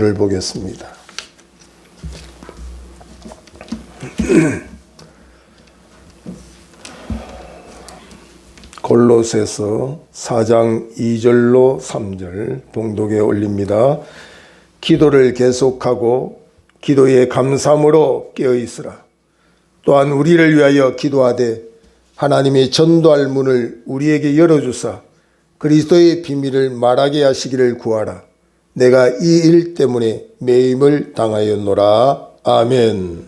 를 보겠습니다. 골로새서 4장 2절로 3절 봉독에 올립니다. 기도를 계속하고 기도에 감사함으로 깨어있으라. 또한 우리를 위하여 기도하되 하나님이 전도할 문을 우리에게 열어주사 그리스도의 비밀을 말하게 하시기를 구하라. 내가 이 일 때문에 매임을 당하였노라. 아멘.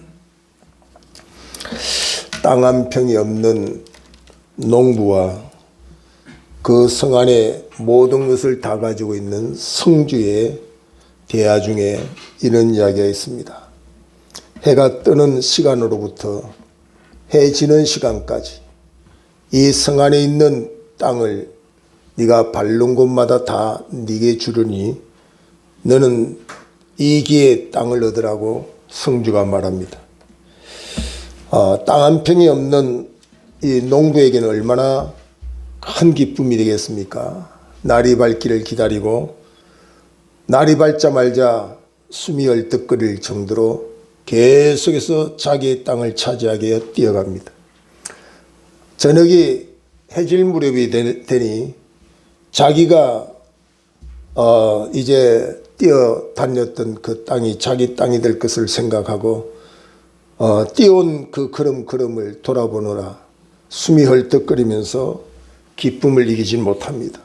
땅 한 평이 없는 농부와 그 성 안에 모든 것을 다 가지고 있는 성주의 대화 중에 이런 이야기가 있습니다. 해가 뜨는 시간으로부터 해 지는 시간까지 이 성 안에 있는 땅을 네가 밟는 곳마다 다 네게 주르니 너는 이 기에 땅을 얻으라고 성주가 말합니다. 땅 한 평이 없는 이 농부에게는 얼마나 큰 기쁨이 되겠습니까? 날이 밝기를 기다리고 날이 밝자마자 숨이 얼떡거릴 정도로 계속해서 자기의 땅을 차지하기 위해 뛰어갑니다. 저녁이 해질 무렵이 되니 자기가 이제 뛰어다녔던 그 땅이 자기 땅이 될 것을 생각하고 뛰어온 그 걸음을 돌아보느라 숨이 헐떡거리면서 기쁨을 이기지 못합니다.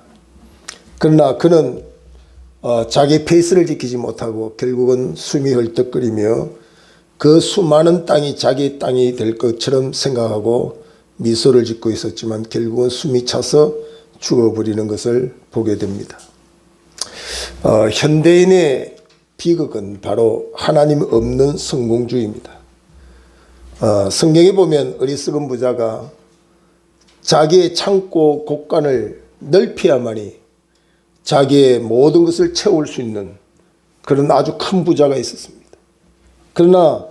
그러나 그는 자기 페이스를 지키지 못하고 결국은 숨이 헐떡거리며 그 수많은 땅이 자기 땅이 될 것처럼 생각하고 미소를 짓고 있었지만 결국은 숨이 차서 죽어버리는 것을 보게 됩니다. 현대인의 비극은 바로 하나님 없는 성공주의입니다. 성경에 보면 어리석은 부자가 자기의 창고 곳간을 넓혀야만이 자기의 모든 것을 채울 수 있는 그런 아주 큰 부자가 있었습니다. 그러나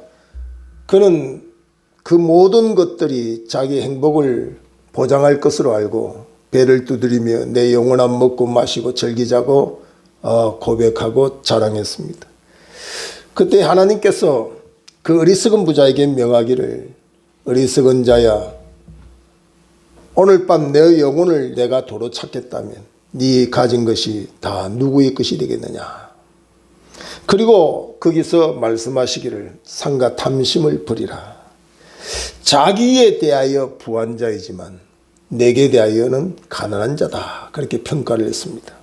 그는 그 모든 것들이 자기의 행복을 보장할 것으로 알고 배를 두드리며 내 영원한 먹고 마시고 즐기자고 고백하고 자랑했습니다. 그때 하나님께서 그 어리석은 부자에게 명하기를 어리석은 자야 오늘 밤 내 영혼을 내가 도로 찾겠다면 네 가진 것이 다 누구의 것이 되겠느냐. 그리고 거기서 말씀하시기를 삼가 탐심을 버리라. 자기에 대하여 부한 자이지만 내게 대하여는 가난한 자다. 그렇게 평가를 했습니다.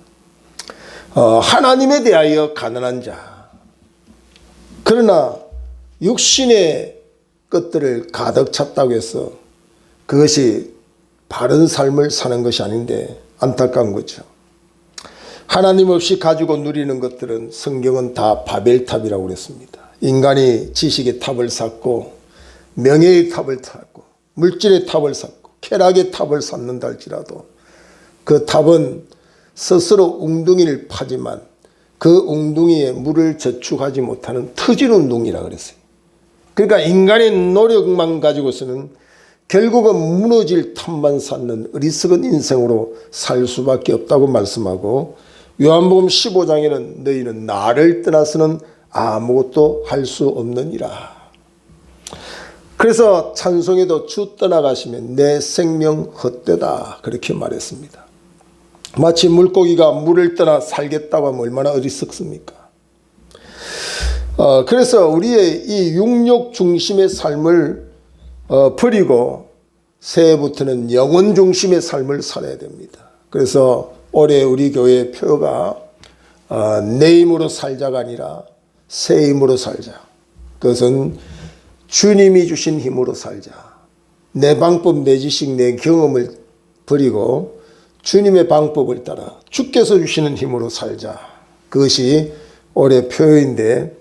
하나님에 대하여 가난한 자. 그러나 육신의 것들을 가득 찼다고 해서 그것이 바른 삶을 사는 것이 아닌데 안타까운 거죠. 하나님 없이 가지고 누리는 것들은 성경은 다 바벨탑이라고 그랬습니다. 인간이 지식의 탑을 쌓고 명예의 탑을 쌓고 물질의 탑을 쌓고 쾌락의 탑을 쌓는다 할지라도 그 탑은 스스로 웅둥이를 파지만 그 웅둥이에 물을 저축하지 못하는 터진 웅둥이라고 그랬어요. 그러니까 인간의 노력만 가지고서는 결국은 무너질 탑만 쌓는 어리석은 인생으로 살 수밖에 없다고 말씀하고 요한복음 15장에는 너희는 나를 떠나서는 아무것도 할 수 없느니라. 그래서 찬송에도 주 떠나가시면 내 생명 헛되다 그렇게 말했습니다. 마치 물고기가 물을 떠나 살겠다고 하면 얼마나 어리석습니까? 그래서 우리의 이 육력 중심의 삶을 버리고 새해부터는 영혼 중심의 삶을 살아야 됩니다. 그래서 올해 우리 교회의 표가 내 힘으로 살자가 아니라 새 힘으로 살자. 그것은 주님이 주신 힘으로 살자. 내 방법, 내 지식, 내 경험을 버리고 주님의 방법을 따라 주께서 주시는 힘으로 살자. 그것이 올해 표인데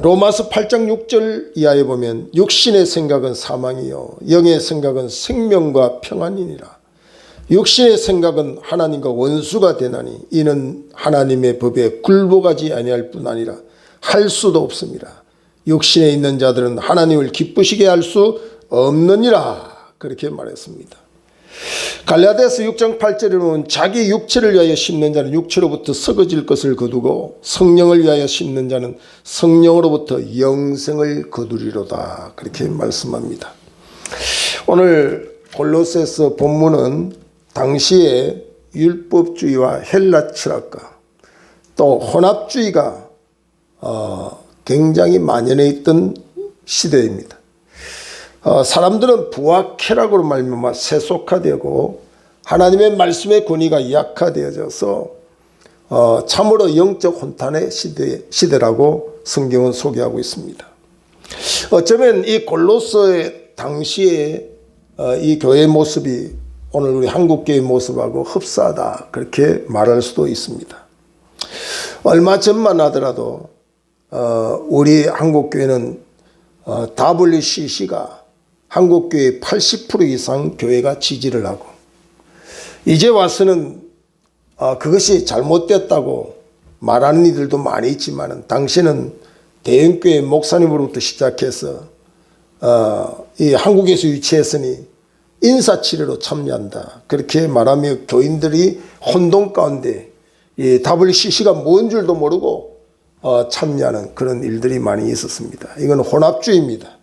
로마서 8장 6절 이하에 보면 육신의 생각은 사망이요 영의 생각은 생명과 평안이니라. 육신의 생각은 하나님과 원수가 되나니 이는 하나님의 법에 굴복하지 아니할 뿐 아니라 할 수도 없습니다. 육신에 있는 자들은 하나님을 기쁘시게 할 수 없느니라. 그렇게 말했습니다. 갈라디아서 6장 8절에 보면 자기 육체를 위하여 심는 자는 육체로부터 썩어질 것을 거두고 성령을 위하여 심는 자는 성령으로부터 영생을 거두리로다. 그렇게 말씀합니다. 오늘 골로새서 본문은 당시에 율법주의와 헬라 철학과 또 혼합주의가 굉장히 만연해 있던 시대입니다. 사람들은 부학쾌락으로 말미암아 세속화되고 하나님의 말씀의 권위가 약화되어져서 참으로 영적 혼돈의 시대라고 성경은 소개하고 있습니다. 어쩌면 이 골로새 당시에 이 교회의 모습이 오늘 우리 한국교회의 모습하고 흡사하다 그렇게 말할 수도 있습니다. 얼마 전만 하더라도 우리 한국교회는 WCC가 한국교회의 80% 이상 교회가 지지를 하고 이제 와서는 그것이 잘못됐다고 말하는 이들도 많이 있지만 당시는 대형교회 목사님으로부터 시작해서 이 한국에서 유치했으니 인사치레로 참여한다 그렇게 말하며 교인들이 혼돈 가운데 이 WCC가 뭔 줄도 모르고 참여하는 그런 일들이 많이 있었습니다. 이건 혼합주의입니다.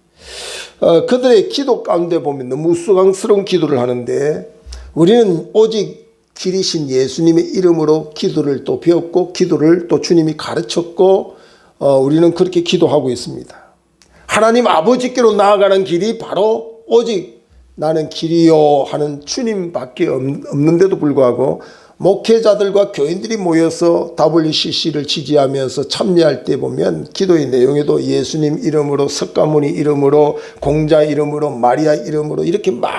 그들의 기도 가운데 보면 너무 수강스러운 기도를 하는데 우리는 오직 길이신 예수님의 이름으로 기도를 또 배웠고 기도를 또 주님이 가르쳤고 우리는 그렇게 기도하고 있습니다. 하나님 아버지께로 나아가는 길이 바로 오직 나는 길이요 하는 주님밖에 없는데도 불구하고 목회자들과 교인들이 모여서 WCC를 지지하면서 참여할 때 보면 기도의 내용에도 예수님 이름으로 석가모니 이름으로 공자 이름으로 마리아 이름으로 이렇게 막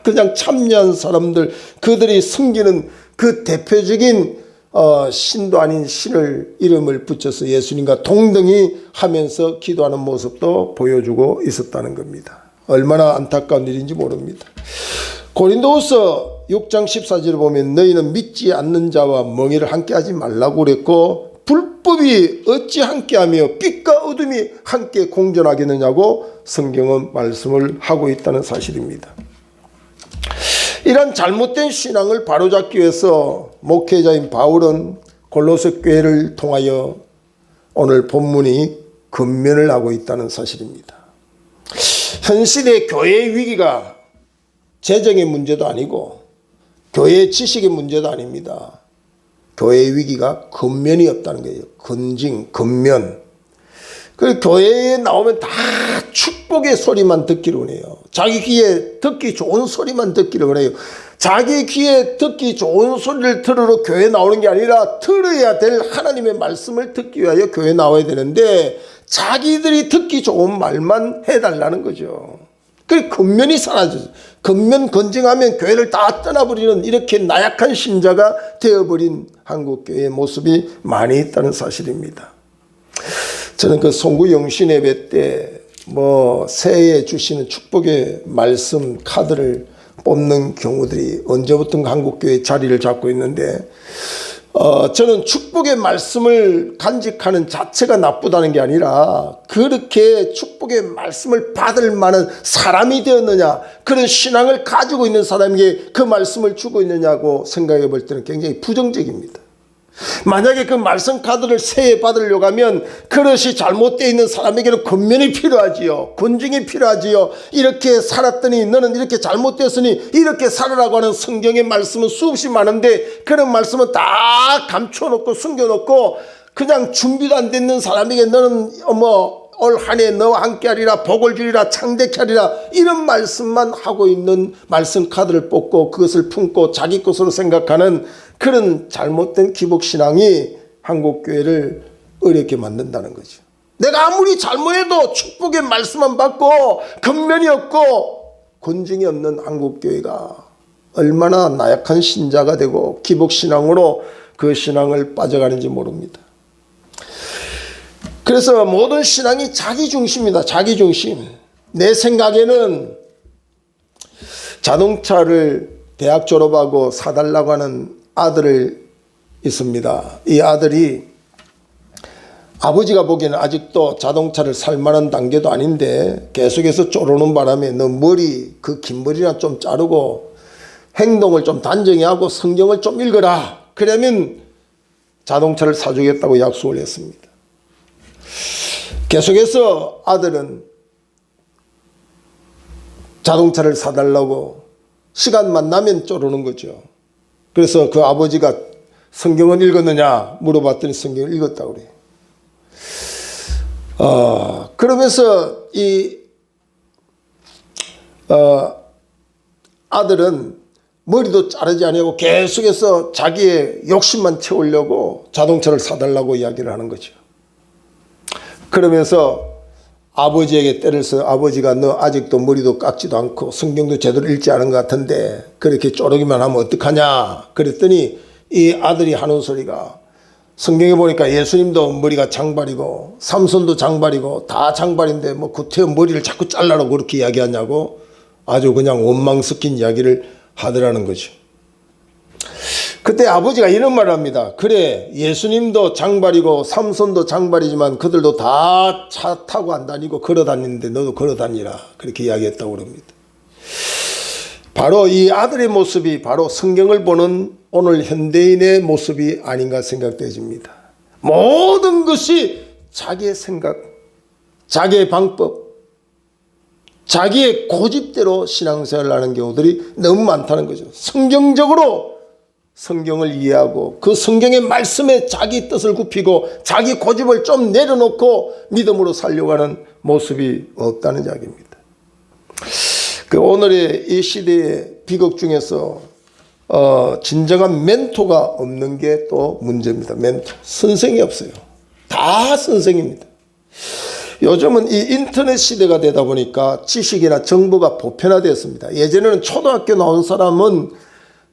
그냥 참여한 사람들 그들이 섬기는 그 대표적인 신도 아닌 신을 이름을 붙여서 예수님과 동등히 하면서 기도하는 모습도 보여주고 있었다는 겁니다. 얼마나 안타까운 일인지 모릅니다. 고린도후서 6장 14절을 보면 너희는 믿지 않는 자와 멍에를 함께하지 말라고 그랬고 불법이 어찌 함께하며 빛과 어둠이 함께 공존하겠느냐고 성경은 말씀을 하고 있다는 사실입니다. 이런 잘못된 신앙을 바로잡기 위해서 목회자인 바울은 골로새 교회를 통하여 오늘 본문이 권면을 하고 있다는 사실입니다. 현 시대 교회의 위기가 재정의 문제도 아니고 교회의 지식의 문제도 아닙니다. 교회의 위기가 권면이 없다는 거예요. 권면. 그 교회에 나오면 다 축복의 소리만 듣기를 원해요. 자기 귀에 듣기 좋은 소리만 듣기를 원해요. 자기 귀에 듣기 좋은 소리를 들으러 교회 나오는 게 아니라 들어야 될 하나님의 말씀을 듣기 위하여 교회 나와야 되는데 자기들이 듣기 좋은 말만 해달라는 거죠. 그 권면이 사라져요. 권면 건증하면 교회를 다 떠나버리는 이렇게 나약한 신자가 되어버린 한국교회의 모습이 많이 있다는 사실입니다. 저는 그 송구 영신 예배 때 새해에 주시는 축복의 말씀 카드를 뽑는 경우들이 언제부턴가 한국교회 자리를 잡고 있는데 저는 축복의 말씀을 간직하는 자체가 나쁘다는 게 아니라 그렇게 축복의 말씀을 받을 만한 사람이 되었느냐 그런 신앙을 가지고 있는 사람에게 그 말씀을 주고 있느냐고 생각해 볼 때는 굉장히 부정적입니다. 만약에 그 말씀 카드를 새해 받으려고 하면 그릇이 잘못되어 있는 사람에게는 권면이 필요하지요. 권징이 필요하지요. 이렇게 살았더니 너는 이렇게 잘못되었으니 이렇게 살아라고 하는 성경의 말씀은 수없이 많은데 그런 말씀은 다 감춰놓고 숨겨놓고 그냥 준비도 안 됐는 사람에게 너는 올 한 해 너와 함께하리라 복을 주리라 창대케 하리라 이런 말씀만 하고 있는 말씀 카드를 뽑고 그것을 품고 자기 것으로 생각하는 그런 잘못된 기복신앙이 한국교회를 어렵게 만든다는 거죠. 내가 아무리 잘못해도 축복의 말씀만 받고 권면이 없고 권징이 없는 한국교회가 얼마나 나약한 신자가 되고 기복신앙으로 그 신앙을 빠져가는지 모릅니다. 그래서 모든 신앙이 자기중심이다. 자기중심. 내 생각에는 자동차를 대학 졸업하고 사달라고 하는 아들을 있습니다. 이 아들이 아버지가 보기에는 아직도 자동차를 살 만한 단계도 아닌데 계속해서 쪼르는 바람에 너 머리 그 긴 머리나 좀 자르고 행동을 좀 단정히 하고 성경을 좀 읽어라. 그러면 자동차를 사주겠다고 약속을 했습니다. 계속해서 아들은 자동차를 사달라고 시간만 나면 쪼르는 거죠. 그래서 그 아버지가 성경은 읽었느냐 물어봤더니 성경을 읽었다고 그래요. 그러면서 이 아들은 머리도 자르지 아니하고 계속해서 자기의 욕심만 채우려고 자동차를 사달라고 이야기를 하는 거죠. 그러면서 아버지에게 때를 써 아버지가 너 아직도 머리도 깎지도 않고 성경도 제대로 읽지 않은 것 같은데 그렇게 쪼르기만 하면 어떡하냐 그랬더니 이 아들이 하는 소리가 성경에 보니까 예수님도 머리가 장발이고 삼손도 장발이고 다 장발인데 뭐 구태여 머리를 자꾸 잘라라고 그렇게 이야기하냐고 아주 그냥 원망 섞인 이야기를 하더라는 거죠. 그때 아버지가 이런 말을 합니다. 그래 예수님도 장발이고 삼손도 장발이지만 그들도 다 차 타고 안 다니고 걸어 다니는데 너도 걸어 다니라 그렇게 이야기했다고 그럽니다. 바로 이 아들의 모습이 바로 성경을 보는 오늘 현대인의 모습이 아닌가 생각되어집니다. 모든 것이 자기의 생각, 자기의 방법, 자기의 고집대로 신앙생활을 하는 경우들이 너무 많다는 거죠. 성경적으로 성경을 이해하고 그 성경의 말씀에 자기 뜻을 굽히고 자기 고집을 좀 내려놓고 믿음으로 살려고 하는 모습이 없다는 이야기입니다. 그 오늘의 이 시대의 비극 중에서 진정한 멘토가 없는 게 또 문제입니다. 멘토. 선생이 없어요. 다 선생입니다. 요즘은 이 인터넷 시대가 되다 보니까 지식이나 정보가 보편화되었습니다. 예전에는 초등학교 나온 사람은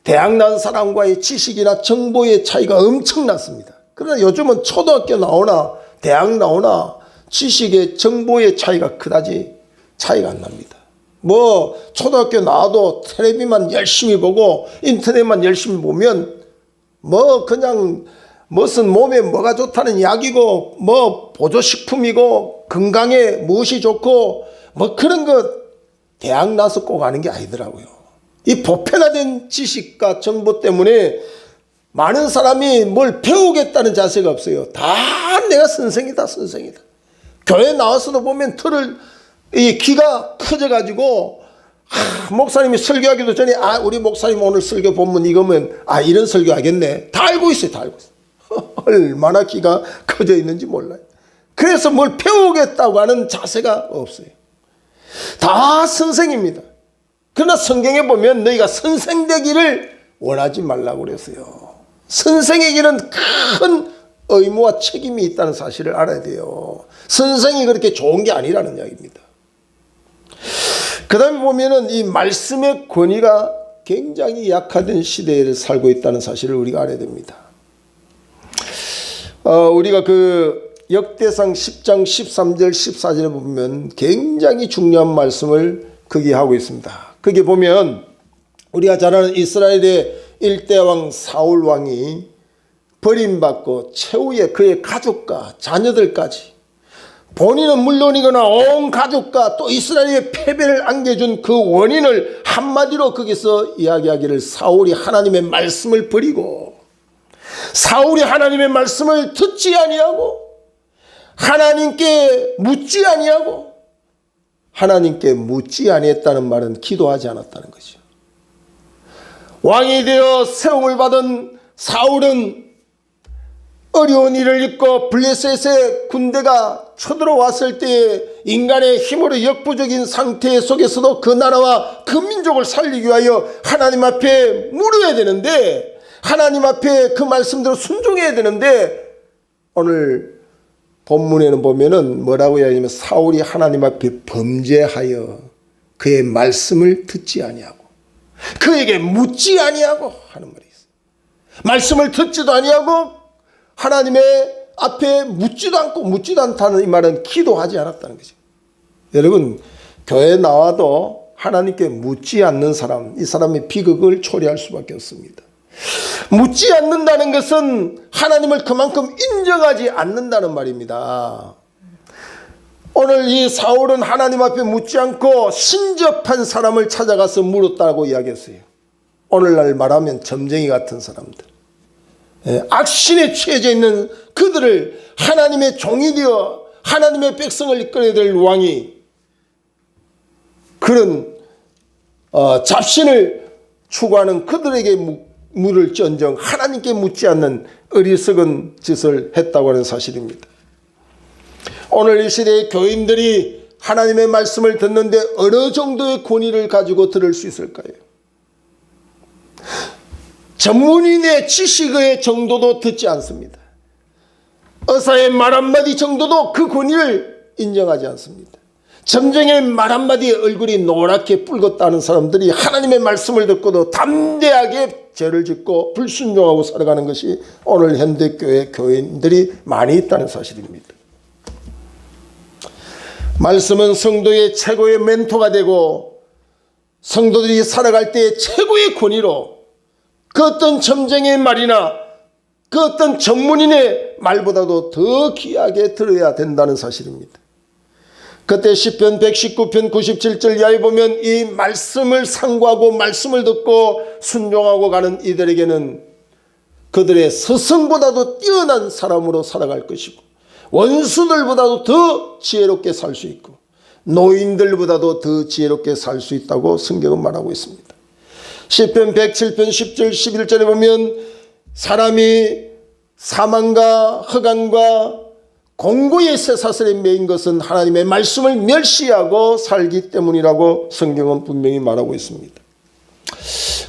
대학 나온 사람과의 지식이나 정보의 차이가 엄청났습니다. 그러나 요즘은 초등학교 나오나 대학 나오나 지식의 정보의 차이가 그다지 차이가 안 납니다. 뭐 초등학교 나와도 텔레비만 열심히 보고 인터넷만 열심히 보면 뭐 그냥 무슨 몸에 뭐가 좋다는 약이고 뭐 보조식품이고 건강에 무엇이 좋고 뭐 그런 것 대학 나서 꼭 아는 게 아니더라고요. 이 보편화된 지식과 정보 때문에 많은 사람이 뭘 배우겠다는 자세가 없어요. 다 내가 선생이다 선생이다. 교회 나와서도 보면 이 귀가 커져가지고 목사님이 설교하기도 전에 우리 목사님 오늘 설교 본문 이거면 이런 설교 하겠네. 다 알고 있어요. 다 알고 있어요. 얼마나 귀가 커져 있는지 몰라요. 그래서 뭘 배우겠다고 하는 자세가 없어요. 다 선생입니다. 그러나 성경에 보면 너희가 선생 되기를 원하지 말라고 그랬어요. 선생에게는 큰 의무와 책임이 있다는 사실을 알아야 돼요. 선생이 그렇게 좋은 게 아니라는 이야기입니다. 그 다음에 보면은 이 말씀의 권위가 굉장히 약화된 시대에 살고 있다는 사실을 우리가 알아야 됩니다. 우리가 그 역대상 10장 13절 14절에 보면 굉장히 중요한 말씀을 거기 하고 있습니다. 거기 보면 우리가 잘 아는 이스라엘의 일대왕 사울 왕이 버림받고 최후에 그의 가족과 자녀들까지 본인은 물론이거나 온 가족과 또 이스라엘의 패배를 안겨준 그 원인을 한마디로 거기서 이야기하기를 사울이 하나님의 말씀을 버리고 사울이 하나님의 말씀을 듣지 아니하고 하나님께 묻지 아니하고 하나님께 묻지 아니했다는 말은 기도하지 않았다는 것이죠. 왕이 되어 세움을 받은 사울은 어려운 일을 겪고 블레셋의 군대가 쳐들어왔을 때 인간의 힘으로 역부족인 상태 속에서도 그 나라와 그 민족을 살리기 위하여 하나님 앞에 물어야 되는데 하나님 앞에 그 말씀대로 순종해야 되는데 오늘 본문에는 보면은 뭐라고 이야기하냐면 사울이 하나님 앞에 범죄하여 그의 말씀을 듣지 아니하고 그에게 묻지 아니하고 하는 말이 있어요. 말씀을 듣지도 아니하고 하나님의 앞에 묻지도 않고 묻지도 않다는 이 말은 기도하지 않았다는 거죠. 여러분 교회에 나와도 하나님께 묻지 않는 사람 이 사람의 비극을 초래할 수밖에 없습니다. 묻지 않는다는 것은 하나님을 그만큼 인정하지 않는다는 말입니다. 오늘 이 사울은 하나님 앞에 묻지 않고 신접한 사람을 찾아가서 물었다고 이야기했어요. 오늘날 말하면 점쟁이 같은 사람들, 악신에 취해져 있는 그들을 하나님의 종이 되어 하나님의 백성을 이끌어야 될 왕이 그런 잡신을 추구하는 그들에게 물을지언정 하나님께 묻지 않는 어리석은 짓을 했다고 하는 사실입니다. 오늘 이 시대의 교인들이 하나님의 말씀을 듣는데 어느 정도의 권위를 가지고 들을 수 있을까요? 전문인의 지식의 정도도 듣지 않습니다. 의사의 말 한마디 정도도 그 권위를 인정하지 않습니다. 점쟁이의 말 한마디에 얼굴이 노랗게 붉었다는 사람들이 하나님의 말씀을 듣고도 담대하게 죄를 짓고 불순종하고 살아가는 것이 오늘 현대교회 교인들이 많이 있다는 사실입니다. 말씀은 성도의 최고의 멘토가 되고 성도들이 살아갈 때 최고의 권위로 그 어떤 점쟁이의 말이나 그 어떤 전문인의 말보다도 더 귀하게 들어야 된다는 사실입니다. 그때 시편 119편 97절 이하에 보면 이 말씀을 상고하고 말씀을 듣고 순종하고 가는 이들에게는 그들의 스승보다도 뛰어난 사람으로 살아갈 것이고 원수들보다도 더 지혜롭게 살 수 있고 노인들보다도 더 지혜롭게 살 수 있다고 성경은 말하고 있습니다. 시편 107편 10절 11절에 보면 사람이 사망과 흑암과 공고의 쇠사슬에 매인 것은 하나님의 말씀을 멸시하고 살기 때문이라고 성경은 분명히 말하고 있습니다.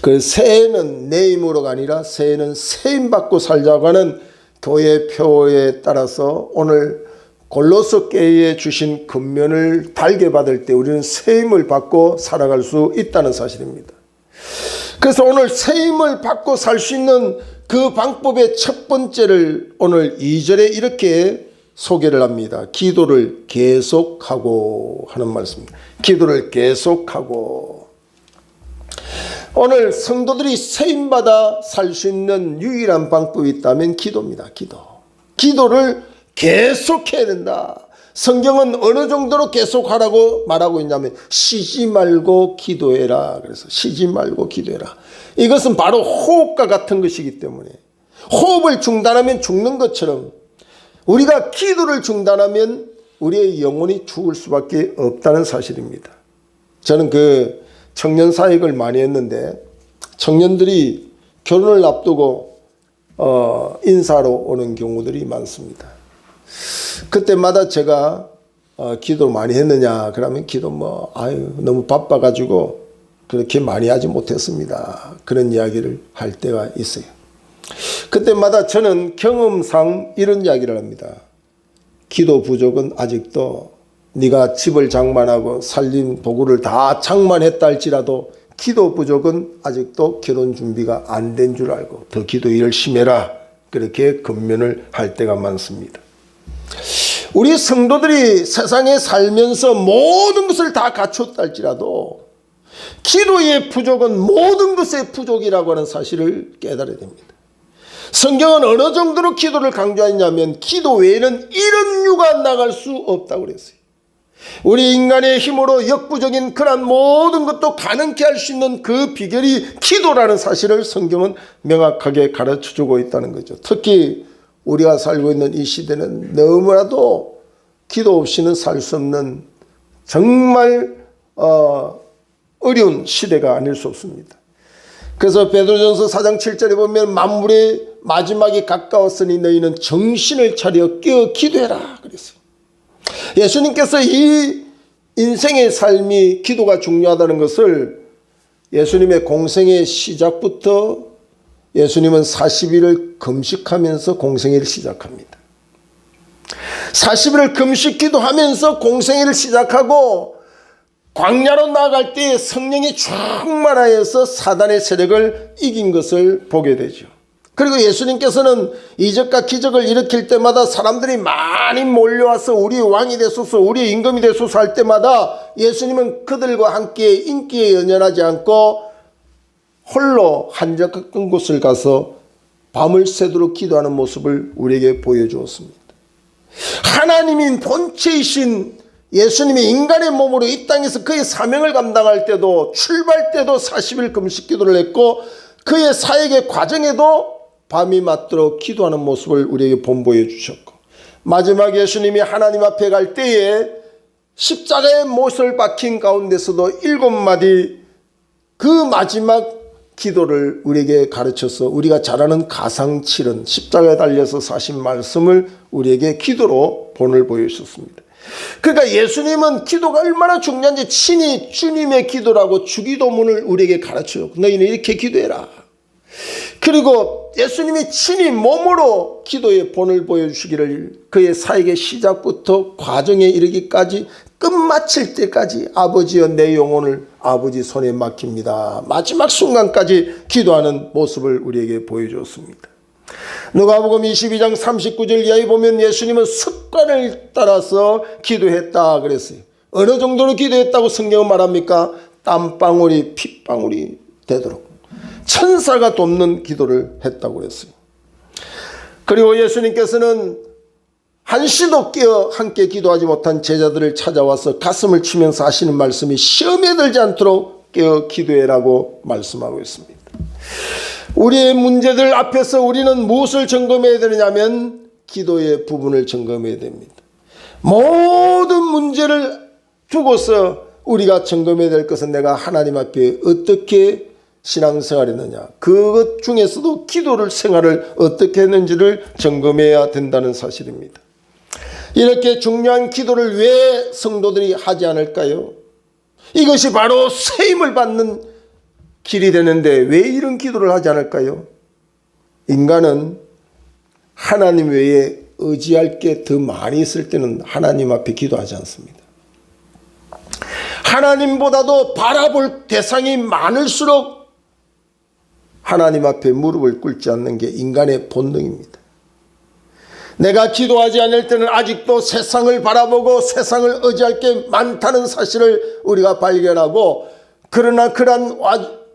그 새해는 내 힘으로가 아니라 새해는 세임받고 살자고 하는 교회 표에 따라서 오늘 골로새 교회에 주신 금면을 달게 받을 때 우리는 세임을 받고 살아갈 수 있다는 사실입니다. 그래서 오늘 세임을 받고 살 수 있는 그 방법의 첫 번째를 오늘 2절에 이렇게 소개를 합니다. 기도를 계속하고 하는 말씀입니다. 기도를 계속하고. 오늘 성도들이 세임받아 살 수 있는 유일한 방법이 있다면 기도입니다. 기도를 계속해야 된다. 성경은 어느 정도로 계속하라고 말하고 있냐면 쉬지 말고 기도해라. 그래서 쉬지 말고 기도해라. 이것은 바로 호흡과 같은 것이기 때문에 호흡을 중단하면 죽는 것처럼 우리가 기도를 중단하면 우리의 영혼이 죽을 수밖에 없다는 사실입니다. 저는 그 청년 사역을 많이 했는데 청년들이 결혼을 앞두고 인사로 오는 경우들이 많습니다. 그때마다 제가 기도 많이 했느냐 그러면 기도 너무 바빠가지고 그렇게 많이 하지 못했습니다. 그런 이야기를 할 때가 있어요. 그때마다 저는 경험상 이런 이야기를 합니다. 기도 부족은 아직도 네가 집을 장만하고 살림 도구를 다 장만했다 할지라도 기도 부족은 아직도 결혼 준비가 안 된 줄 알고 더 기도 열심히 해라. 그렇게 권면을 할 때가 많습니다. 우리 성도들이 세상에 살면서 모든 것을 다 갖췄다 할지라도 기도의 부족은 모든 것의 부족이라고 하는 사실을 깨달아야 됩니다. 성경은 어느 정도로 기도를 강조했냐면 기도 외에는 이런 유가 나갈 수 없다고 그랬어요. 우리 인간의 힘으로 역부족인 그런 모든 것도 가능케 할 수 있는 그 비결이 기도라는 사실을 성경은 명확하게 가르쳐주고 있다는 거죠. 특히 우리가 살고 있는 이 시대는 너무나도 기도 없이는 살 수 없는 정말 어려운 시대가 아닐 수 없습니다. 그래서 베드로전서 4장 7절에 보면 만물의 마지막이 가까웠으니 너희는 정신을 차려 깨어 기도해라 그랬어요. 예수님께서 이 인생의 삶이 기도가 중요하다는 것을 예수님의 공생의 시작부터 예수님은 40일을 금식하면서 공생애를 시작합니다. 40일을 금식 기도하면서 공생애를 시작하고 광야로 나아갈 때 성령이 충만하여서 사단의 세력을 이긴 것을 보게 되죠. 그리고 예수님께서는 이적과 기적을 일으킬 때마다 사람들이 많이 몰려와서 우리 왕이 되소서 우리 임금이 되소서 할 때마다 예수님은 그들과 함께 인기에 연연하지 않고 홀로 한적한 곳을 가서 밤을 새도록 기도하는 모습을 우리에게 보여주었습니다. 하나님인 본체이신 예수님이 인간의 몸으로 이 땅에서 그의 사명을 감당할 때도 출발 때도 40일 금식 기도를 했고 그의 사역의 과정에도 밤이 맞도록 기도하는 모습을 우리에게 본보여 주셨고 마지막 예수님이 하나님 앞에 갈 때에 십자가의 못을 박힌 가운데서도 7마디 그 마지막 기도를 우리에게 가르쳐서 우리가 잘 아는 가상칠은 십자가에 달려서 사신 말씀을 우리에게 기도로 본을 보여주셨습니다. 그러니까 예수님은 기도가 얼마나 중요한지 친히 주님의 기도라고 주기도문을 우리에게 가르쳐요. 너희는 이렇게 기도해라. 그리고 예수님이 친히 몸으로 기도의 본을 보여주시기를 그의 사역의 시작부터 과정에 이르기까지 끝마칠 때까지 아버지여 내 영혼을 아버지 손에 맡깁니다. 마지막 순간까지 기도하는 모습을 우리에게 보여주었습니다. 누가복음 22장 39절 이하에 보면 예수님은 습관을 따라서 기도했다 그랬어요. 어느 정도로 기도했다고 성경은 말합니까? 땀방울이 핏방울이 되도록 천사가 돕는 기도를 했다고 그랬어요. 그리고 예수님께서는 한시도 깨어 함께 기도하지 못한 제자들을 찾아와서 가슴을 치면서 하시는 말씀이 시험에 들지 않도록 깨어 기도해라고 말씀하고 있습니다. 우리의 문제들 앞에서 우리는 무엇을 점검해야 되느냐면 기도의 부분을 점검해야 됩니다. 모든 문제를 두고서 우리가 점검해야 될 것은 내가 하나님 앞에 어떻게 신앙생활했느냐, 그것 중에서도 기도를 생활을 어떻게 했는지를 점검해야 된다는 사실입니다. 이렇게 중요한 기도를 왜 성도들이 하지 않을까요? 이것이 바로 세임을 받는 길이 되는데 왜 이런 기도를 하지 않을까요? 인간은 하나님 외에 의지할 게 더 많이 있을 때는 하나님 앞에 기도하지 않습니다. 하나님보다도 바라볼 대상이 많을수록 하나님 앞에 무릎을 꿇지 않는 게 인간의 본능입니다. 내가 기도하지 않을 때는 아직도 세상을 바라보고 세상을 의지할 게 많다는 사실을 우리가 발견하고, 그러나 그러한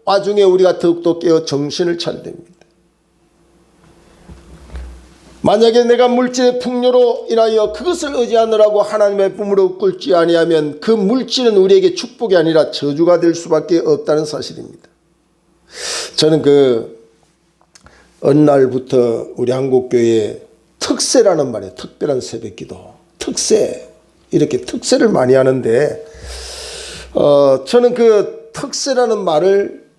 와중에 우리가 더욱더 깨어 정신을 차려야 됩니다. 만약에 내가 물질의 풍요로 인하여 그것을 의지하느라고 하나님의 무릎을 꿇지 아니하면 그 물질은 우리에게 축복이 아니라 저주가 될 수밖에 없다는 사실입니다. 저는 어느 날부터 우리 한국교회에 특세라는 말이에요. 특별한 새벽기도, 특세, 이렇게 특세를 많이 하는데 저는 그 특세라는 말을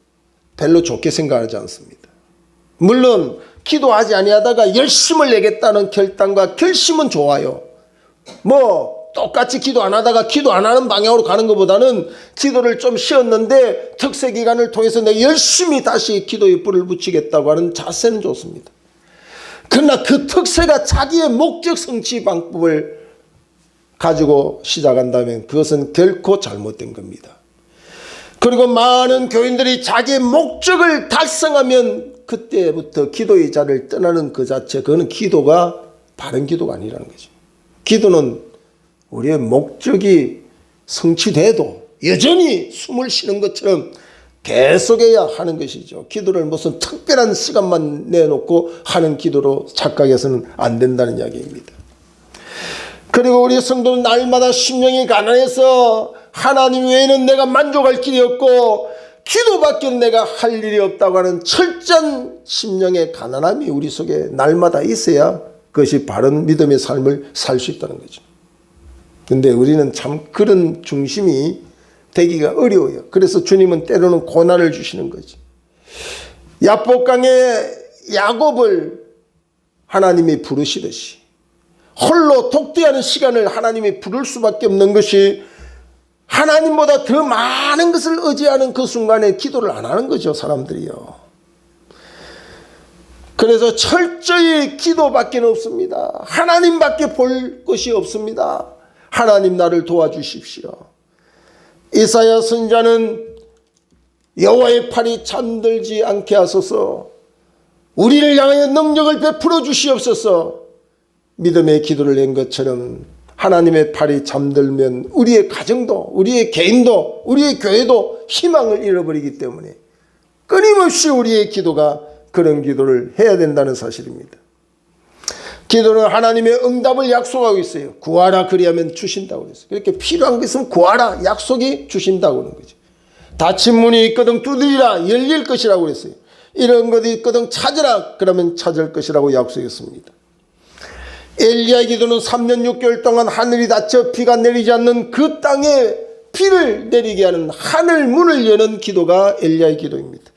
별로 좋게 생각하지 않습니다. 물론 기도하지 아니하다가 열심을 내겠다는 결단과 결심은 좋아요. 똑같이 기도 안 하다가 기도 안 하는 방향으로 가는 것보다는 기도를 좀 쉬었는데 특세 기간을 통해서 내가 열심히 다시 기도에 불을 붙이겠다고 하는 자세는 좋습니다. 그러나 그 특세가 자기의 목적 성취 방법을 가지고 시작한다면 그것은 결코 잘못된 겁니다. 그리고 많은 교인들이 자기의 목적을 달성하면 그때부터 기도의 자리를 떠나는 그 자체, 그거는 기도가 바른 기도가 아니라는 거죠. 기도는 우리의 목적이 성취돼도 여전히 숨을 쉬는 것처럼 계속해야 하는 것이죠. 기도를 무슨 특별한 시간만 내놓고 하는 기도로 착각해서는 안 된다는 이야기입니다. 그리고 우리 성도는 날마다 심령이 가난해서 하나님 외에는 내가 만족할 길이 없고 기도밖에 내가 할 일이 없다고 하는 철저한 심령의 가난함이 우리 속에 날마다 있어야 그것이 바른 믿음의 삶을 살 수 있다는 거죠. 근데 우리는 참 그런 중심이 되기가 어려워요. 그래서 주님은 때로는 고난을 주시는 거죠. 야복강의 야곱을 하나님이 부르시듯이 홀로 독대하는 시간을 하나님이 부를 수밖에 없는 것이, 하나님보다 더 많은 것을 의지하는 그 순간에 기도를 안 하는 거죠, 사람들이요. 그래서 철저히 기도밖에 없습니다. 하나님밖에 볼 것이 없습니다. 하나님 나를 도와주십시오. 이사야 선지자는 여호와의 팔이 잠들지 않게 하소서, 우리를 향하여 능력을 베풀어 주시옵소서. 믿음의 기도를 낸 것처럼 하나님의 팔이 잠들면 우리의 가정도, 우리의 개인도, 우리의 교회도 희망을 잃어버리기 때문에 끊임없이 우리의 기도가 그런 기도를 해야 된다는 사실입니다. 기도는 하나님의 응답을 약속하고 있어요. 구하라 그리하면 주신다고 그랬어요. 그렇게 필요한 게 있으면 구하라, 약속이 주신다고 그러는 거죠. 닫힌 문이 있거든 두드리라, 열릴 것이라고 그랬어요. 이런 것이 있거든 찾으라, 그러면 찾을 것이라고 약속했습니다. 엘리야의 기도는 3년 6개월 동안 하늘이 닫혀 비가 내리지 않는 그 땅에 비를 내리게 하는 하늘 문을 여는 기도가 엘리야의 기도입니다.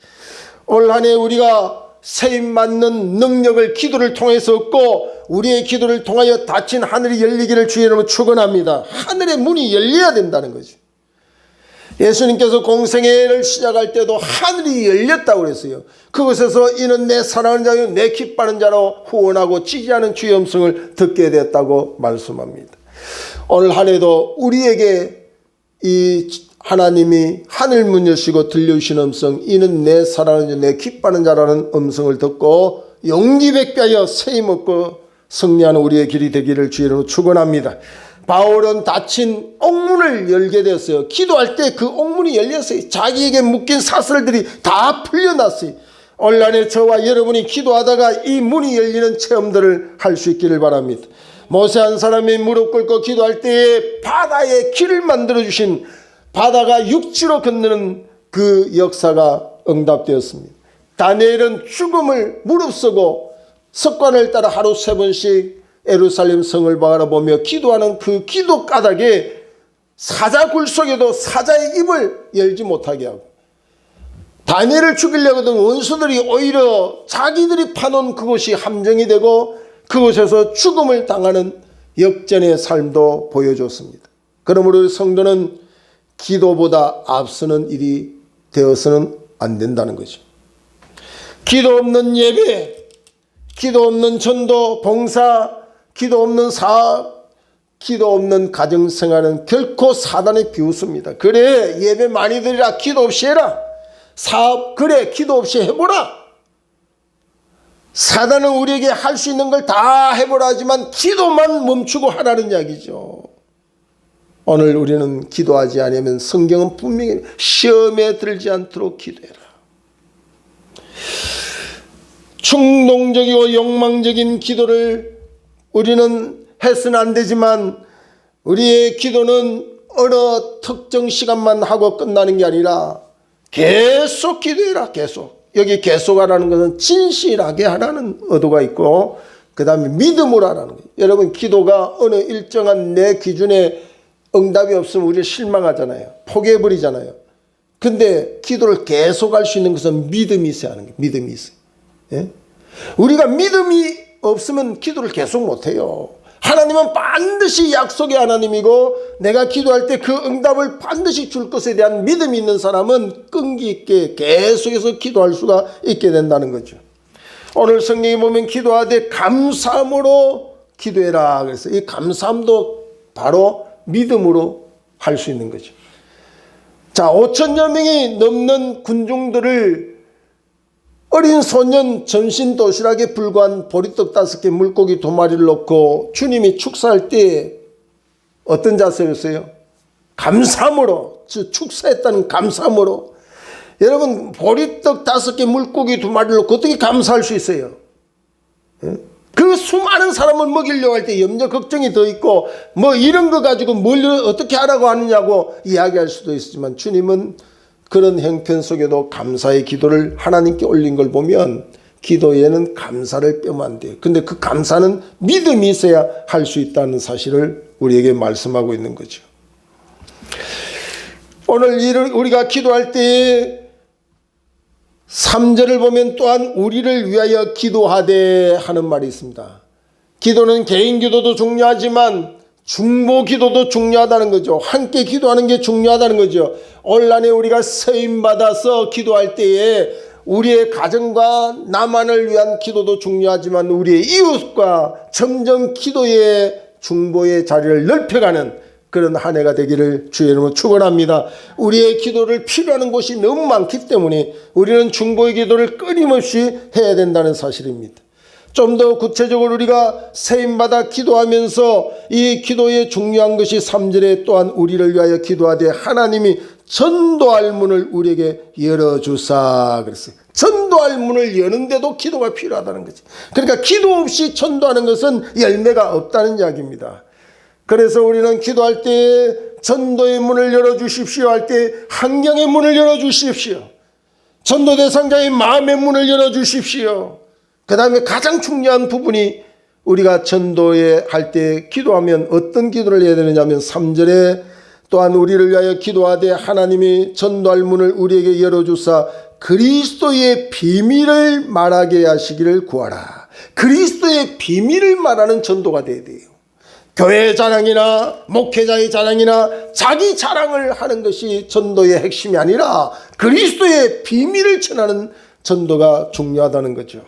올 한 해 우리가 세임 맞는 능력을 기도를 통해서 얻고 우리의 기도를 통하여 닫힌 하늘이 열리기를 주의 이름으로 축원합니다. 하늘의 문이 열려야 된다는 거죠. 예수님께서 공생애를 시작할 때도 하늘이 열렸다고 그랬어요. 그곳에서 이는 내 사랑하는 자요 내 기뻐하는 자로 후원하고 지지하는 주의 음성을 듣게 되었다고 말씀합니다. 오늘 한 해도 우리에게 이 하나님이 하늘문 여시고 들려주신 음성, 이는 내 사랑하는 자 내 기뻐하는 자라는 음성을 듣고 용기백배하여 세임 얻고 승리하는 우리의 길이 되기를 주의 이름으로 축원합니다. 바울은 닫힌 옥문을 열게 되었어요. 기도할 때 그 옥문이 열렸어요. 자기에게 묶인 사슬들이 다 풀려났어요. 온라인에 저와 여러분이 기도하다가 이 문이 열리는 체험들을 할 수 있기를 바랍니다. 모세 한 사람이 무릎 꿇고 기도할 때에 바다에 길을 만들어주신, 바다가 육지로 건너는 그 역사가 응답되었습니다. 다니엘은 죽음을 무릅쓰고 습관을 따라 하루 3번씩 예루살렘 성을 바라보며 기도하는 그 기도 까닭에 사자 굴 속에도 사자의 입을 열지 못하게 하고, 다니엘을 죽이려고 하던 원수들이 오히려 자기들이 파놓은 그곳이 함정이 되고 그곳에서 죽음을 당하는 역전의 삶도 보여줬습니다. 그러므로 성도는 기도보다 앞서는 일이 되어서는 안 된다는 거죠. 기도 없는 예배, 기도 없는 전도, 봉사, 기도 없는 사업, 기도 없는 가정생활은 결코 사단의 비웃습니다. 그래 예배 많이 드리라, 기도 없이 해라. 사업 그래 기도 없이 해보라. 사단은 우리에게 할 수 있는 걸 다 해보라 하지만 기도만 멈추고 하라는 이야기죠. 오늘 우리는 기도하지 않으면 성경은 분명히 시험에 들지 않도록 기도해라. 충동적이고 욕망적인 기도를 우리는 해서는 안 되지만 우리의 기도는 어느 특정 시간만 하고 끝나는 게 아니라 계속 기도해라. 계속. 여기 계속하라는 것은 진실하게 하라는 의도가 있고 그 다음에 믿음으로 하라는 거예요. 여러분 기도가 어느 일정한 내 기준에 응답이 없으면 우리 실망하잖아요. 포기해버리잖아요. 근데 기도를 계속할 수 있는 것은 믿음이 있어야 하는 거예요. 믿음이 있어요. 예? 우리가 믿음이 없으면 기도를 계속 못해요. 하나님은 반드시 약속의 하나님이고 내가 기도할 때 그 응답을 반드시 줄 것에 대한 믿음이 있는 사람은 끈기 있게 계속해서 기도할 수가 있게 된다는 거죠. 오늘 성경에 보면 기도하되 감사함으로 기도해라. 그래서 이 감사함도 바로 믿음으로 할 수 있는 거죠. 자, 5천여 명이 넘는 군중들을 어린 소년 전신 도시락에 불과한 보리떡 5개 물고기 2마리를 넣고 주님이 축사할 때 어떤 자세였어요? 감사함으로, 축사했다는 감사함으로. 여러분 보리떡 5개 물고기 2마리를 넣고 어떻게 감사할 수 있어요? 그 수많은 사람을 먹이려고 할 때 염려 걱정이 더 있고 뭐 이런 거 가지고 뭘 어떻게 하라고 하느냐고 이야기할 수도 있지만 주님은 그런 형편 속에도 감사의 기도를 하나님께 올린 걸 보면 기도에는 감사를 빼면 안 돼요. 근데 그 감사는 믿음이 있어야 할 수 있다는 사실을 우리에게 말씀하고 있는 거죠. 오늘 우리가 기도할 때에 3절을 보면 또한 우리를 위하여 기도하되 하는 말이 있습니다. 기도는 개인 기도도 중요하지만 중보 기도도 중요하다는 거죠. 함께 기도하는 게 중요하다는 거죠. 온란에 우리가 세임받아서 기도할 때에 우리의 가정과 나만을 위한 기도도 중요하지만 우리의 이웃과 점점 기도의 중보의 자리를 넓혀가는 그런 한 해가 되기를 주의 이름으로 축원합니다. 우리의 기도를 필요하는 곳이 너무 많기 때문에 우리는 중보의 기도를 끊임없이 해야 된다는 사실입니다. 좀 더 구체적으로 우리가 세임받아 기도하면서 이 기도의 중요한 것이 3절에 또한 우리를 위하여 기도하되 하나님이 전도할 문을 우리에게 열어주사 그랬어요. 전도할 문을 여는데도 기도가 필요하다는 거지. 그러니까 기도 없이 전도하는 것은 열매가 없다는 이야기입니다. 그래서 우리는 기도할 때 전도의 문을 열어주십시오 할 때 환경의 문을 열어주십시오. 전도 대상자의 마음의 문을 열어주십시오. 그 다음에 가장 중요한 부분이 우리가 전도에 할 때 기도하면 어떤 기도를 해야 되느냐 하면 3절에 또한 우리를 위하여 기도하되 하나님이 전도할 문을 우리에게 열어주사 그리스도의 비밀을 말하게 하시기를 구하라. 그리스도의 비밀을 말하는 전도가 돼야 돼요. 교회 자랑이나 목회자의 자랑이나 자기 자랑을 하는 것이 전도의 핵심이 아니라 그리스도의 비밀을 전하는 전도가 중요하다는 거죠.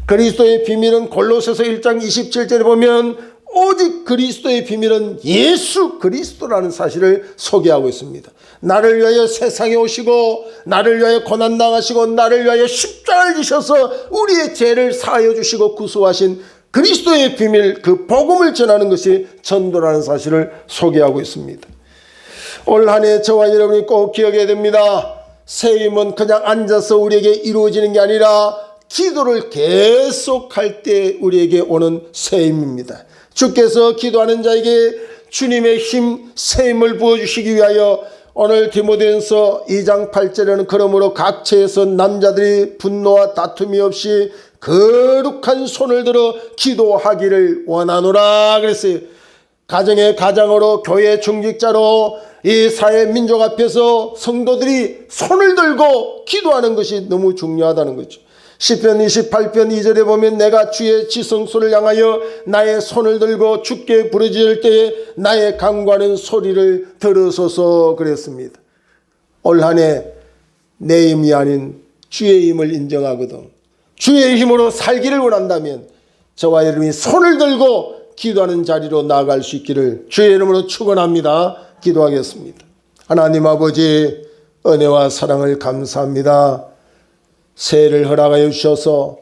그리스도의 비밀은 골로새서 1장 27절에 보면 오직 그리스도의 비밀은 예수 그리스도라는 사실을 소개하고 있습니다. 나를 위하여 세상에 오시고 나를 위하여 고난당하시고 나를 위하여 십자가를 지셔서 우리의 죄를 사하여 주시고 구속하신 그리스도의 비밀, 그 복음을 전하는 것이 전도라는 사실을 소개하고 있습니다. 올 한 해 저와 여러분이 꼭 기억해야 됩니다. 세임은 그냥 앉아서 우리에게 이루어지는 게 아니라 기도를 계속할 때 우리에게 오는 세임입니다. 주께서 기도하는 자에게 주님의 힘, 세임을 부어주시기 위하여 오늘 디모데전서 2장 8절에는 그러므로 각처에서 남자들이 분노와 다툼이 없이 거룩한 손을 들어 기도하기를 원하노라 그랬어요. 가정의 가장으로 교회 중직자로 이 사회 민족 앞에서 성도들이 손을 들고 기도하는 것이 너무 중요하다는 거죠. 시편 28편 2절에 보면 내가 주의 지성소를 향하여 나의 손을 들고 주께 부르짖을 때에 나의 간구하는 소리를 들으소서 그랬습니다. 올 한 해 내 힘이 아닌 주의 힘을 인정하거든 주의 힘으로 살기를 원한다면 저와 여러분이 손을 들고 기도하는 자리로 나아갈 수 있기를 주의 이름으로 축원합니다. 기도하겠습니다. 하나님 아버지 은혜와 사랑을 감사합니다. 새해를 허락하여 주셔서